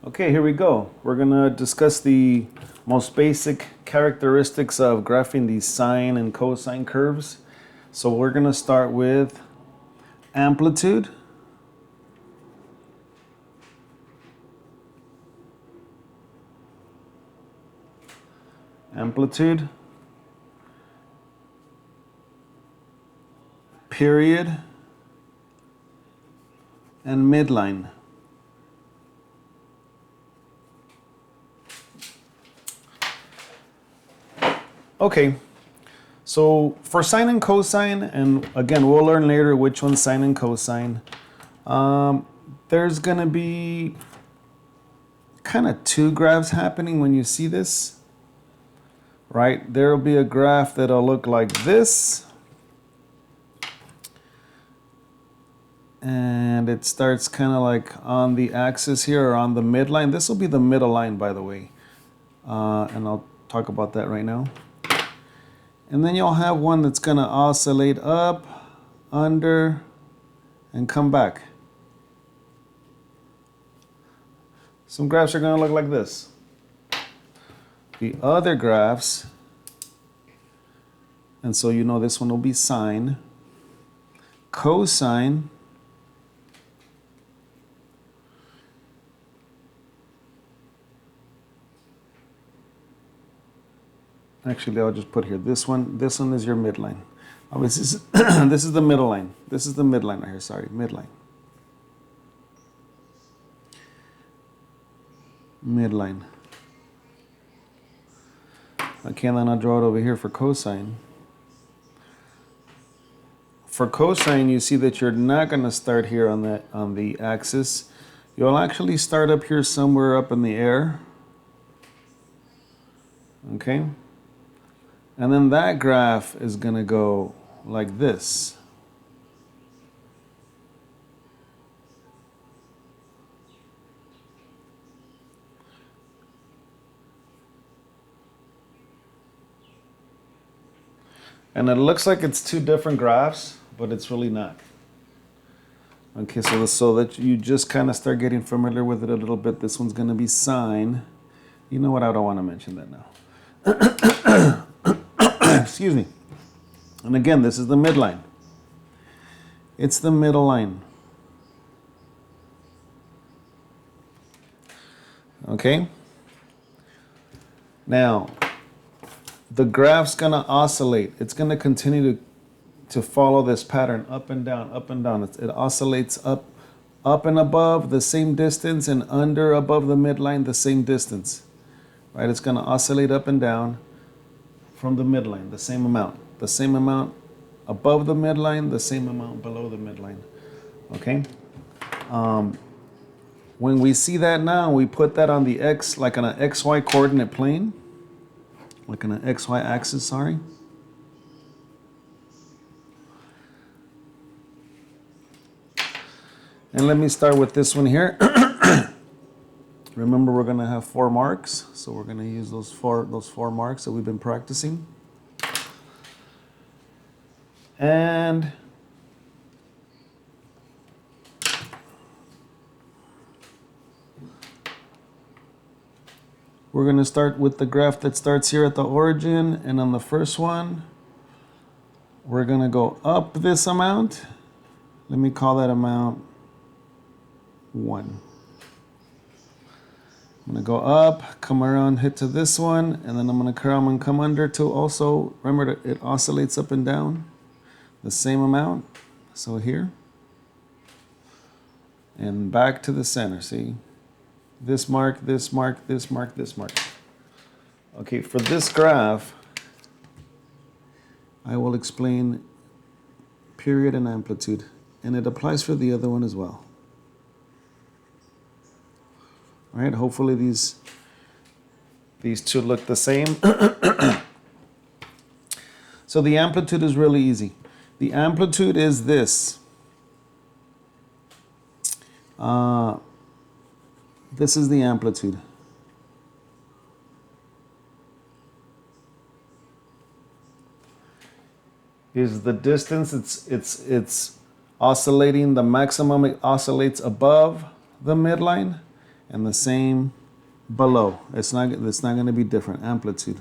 Okay, here we go. We're going to discuss the most basic characteristics of graphing these sine and cosine curves. So we're going to start with amplitude. Amplitude. Period. And midline. Okay, so for sine and cosine, and again, we'll learn later which one's sine and cosine, there's going to be kind of two graphs happening when you see this, right? There will be a graph that'll look like this, and it starts kind of like on the axis here or on the midline. This will be the middle line, by the way, and I'll talk about that right now. And then you'll have one that's going to oscillate up, under, and come back. Some graphs are going to look like this. The other graphs, and so you know this one will be sine, cosine, actually, I'll just put here this one. This one is your midline. Oh, this is this is the middle line. This is the midline right here. Sorry, midline. Midline. Okay, and then I'll draw it over here for cosine. For cosine, you see that you're not going to start here on the axis. You'll actually start up here somewhere up in the air. Okay. And then that graph is going to go like this. And it looks like it's two different graphs, but it's really not. Okay, so that you just kind of start getting familiar with it a little bit. This one's going to be sine. You know what? I don't want to mention that now. Excuse me. And again, this is the midline. It's the middle line. Okay? Now, the graph's going to oscillate. It's going to continue to follow this pattern, up and down, up and down. It oscillates up and above the same distance, and under above the midline the same distance. Right? It's going to oscillate up and down from the midline, the same amount. The same amount above the midline, the same amount below the midline. Okay? When we see that now, we put that on the x, like on an xy coordinate plane, like on an xy axis, sorry. And let me start with this one here. Remember, we're going to have 4 marks, so we're going to use those four marks that we've been practicing. And we're going to start with the graph that starts here at the origin, and on the first one, we're going to go up this amount. Let me call that amount 1. I'm going to go up, come around, hit to this one, and then I'm going to come under to also, remember that it oscillates up and down the same amount. So here, and back to the center, see? This mark, this mark, this mark, this mark. Okay, for this graph, I will explain period and amplitude, and it applies for the other one as well. All right, hopefully these two look the same. So the amplitude is really easy. The amplitude is this. This is the amplitude. Is the distance, it's oscillating, the maximum it oscillates above the midline, and the same below. It's not going to be different. Amplitude.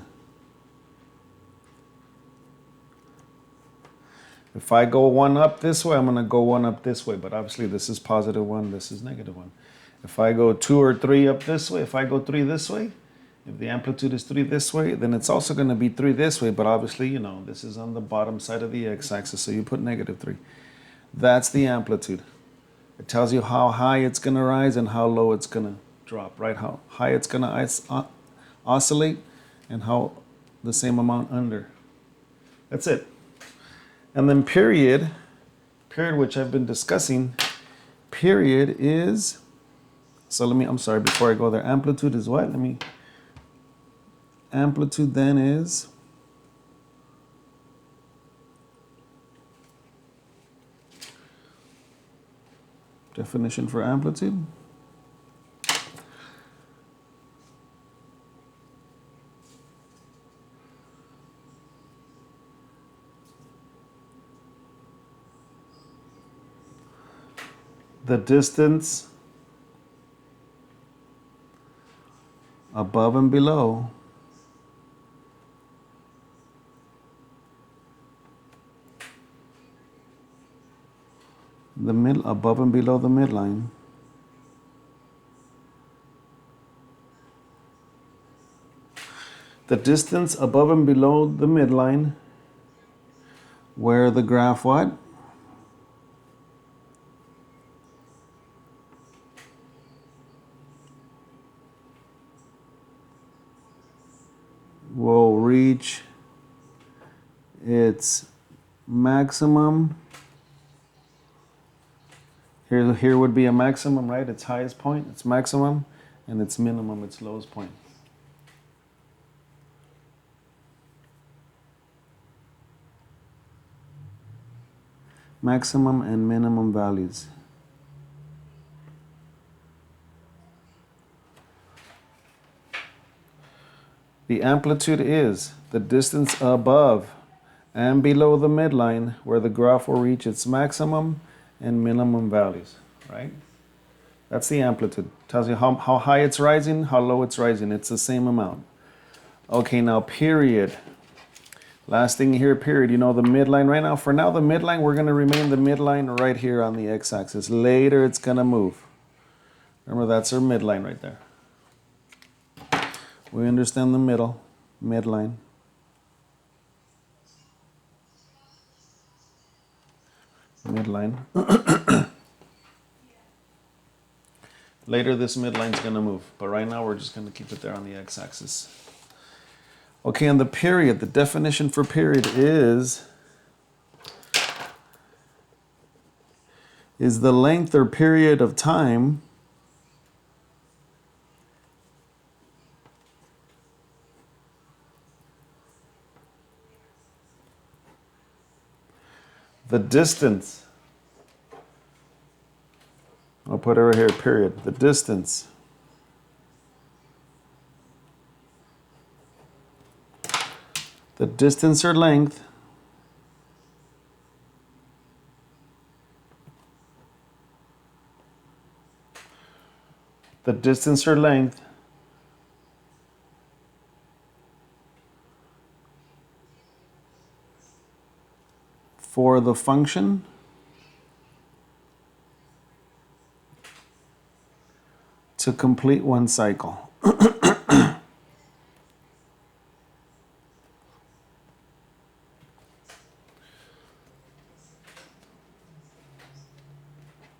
If I go one up this way, I'm going to go one up this way. But obviously, this is +1, this is -1. If I go 2 or 3 up this way, if I go 3 this way, if the amplitude is 3 this way, then it's also going to be 3 this way. But obviously, you know, this is on the bottom side of the x-axis, so you put -3. That's the amplitude. It tells you how high it's going to rise and how low it's going to drop, right? How high it's going to oscillate and how the same amount under. That's it. And then period, which I've been discussing, period is, so I'm sorry, before I go there, amplitude is what? Amplitude then is definition for amplitude. The distance above and below above and below the midline the distance above and below the midline where the graph what? Will reach its maximum. Here would be a maximum, right? Its highest point, its maximum, and its minimum, its lowest point. Maximum and minimum values. The amplitude is the distance above and below the midline where the graph will reach its maximum and minimum values, right? That's the amplitude. Tells you how high it's rising, how low it's rising. It's the same amount. Okay, now period. Last thing here, period. You know the midline right now. For now, the midline, we're going to remain the midline right here on the x-axis. Later, it's going to move. Remember, that's our midline right there. We understand the middle, midline. Midline. Later, this midline's going to move. But right now, we're just going to keep it there on the x-axis. Okay, and the period, the definition for period is the length or period of time the distance, I'll put it right here, period, the distance or length for the function to complete one cycle.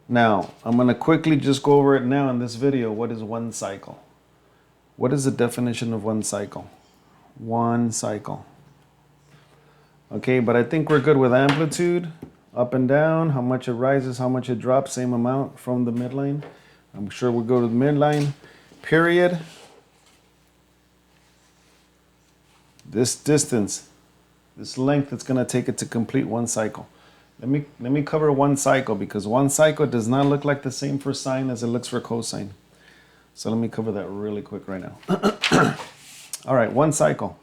Now, I'm going to quickly just go over it now in this video. What is one cycle? What is the definition of one cycle? One cycle. Okay, but I think we're good with amplitude, up and down, how much it rises, how much it drops, same amount from the midline. I'm sure we'll go to the midline. Period. This distance, this length, it's going to take it to complete one cycle. Let me cover one cycle because one cycle does not look like the same for sine as it looks for cosine. So let me cover that really quick right now. All right, one cycle.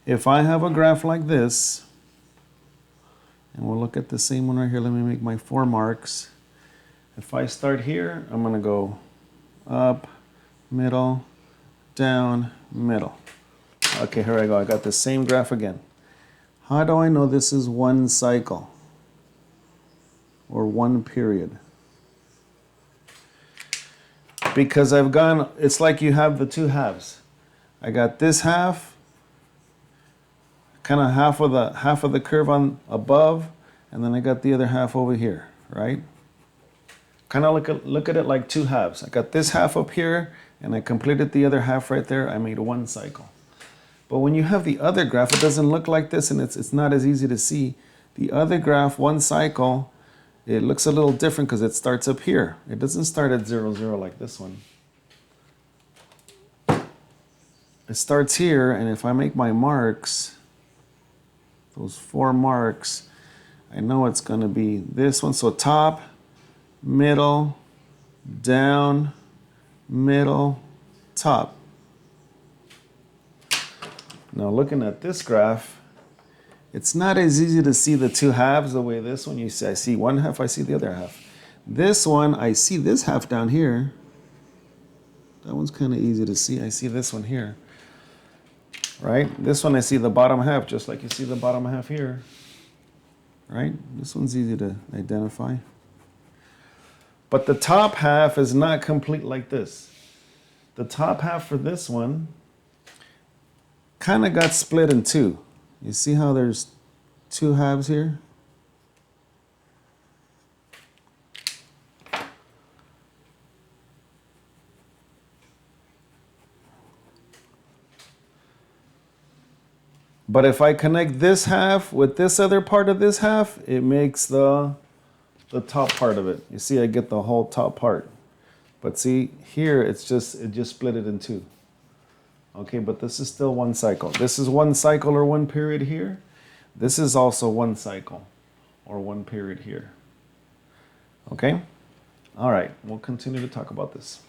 If I have a graph like this, and we'll look at the same one right here. Let me make my 4 marks. If I start here, I'm going to go up, middle, down, middle. Okay, here I go. I got the same graph again. How do I know this is one cycle or one period? Because I've gone, it's like you have the two halves. I got this half, kind of half of the curve on above, and then I got the other half over here, right? Kind of look at it like two halves. I got this half up here, and I completed the other half right there. I made one cycle. But when you have the other graph, it doesn't look like this, and it's not as easy to see. The other graph, one cycle, it looks a little different because it starts up here. It doesn't start at 0, 0 like this one. It starts here, and if I make my marks, those 4 marks, I know it's going to be this one. So top, middle, down, middle, top. Now looking at this graph, it's not as easy to see the two halves the way this one you see. I see one half, I see the other half. This one, I see this half down here. That one's kind of easy to see. I see this one here, right? This one I see the bottom half, just like you see the bottom half here, right? This one's easy to identify. But the top half is not complete like this. The top half for this one kind of got split in two. You see how there's two halves here? But if I connect this half with this other part of this half, it makes the top part of it. You see, I get the whole top part. But see, here it just split it in two. Okay, but this is still one cycle. This is one cycle or one period here. This is also one cycle or one period here. Okay? All right, we'll continue to talk about this.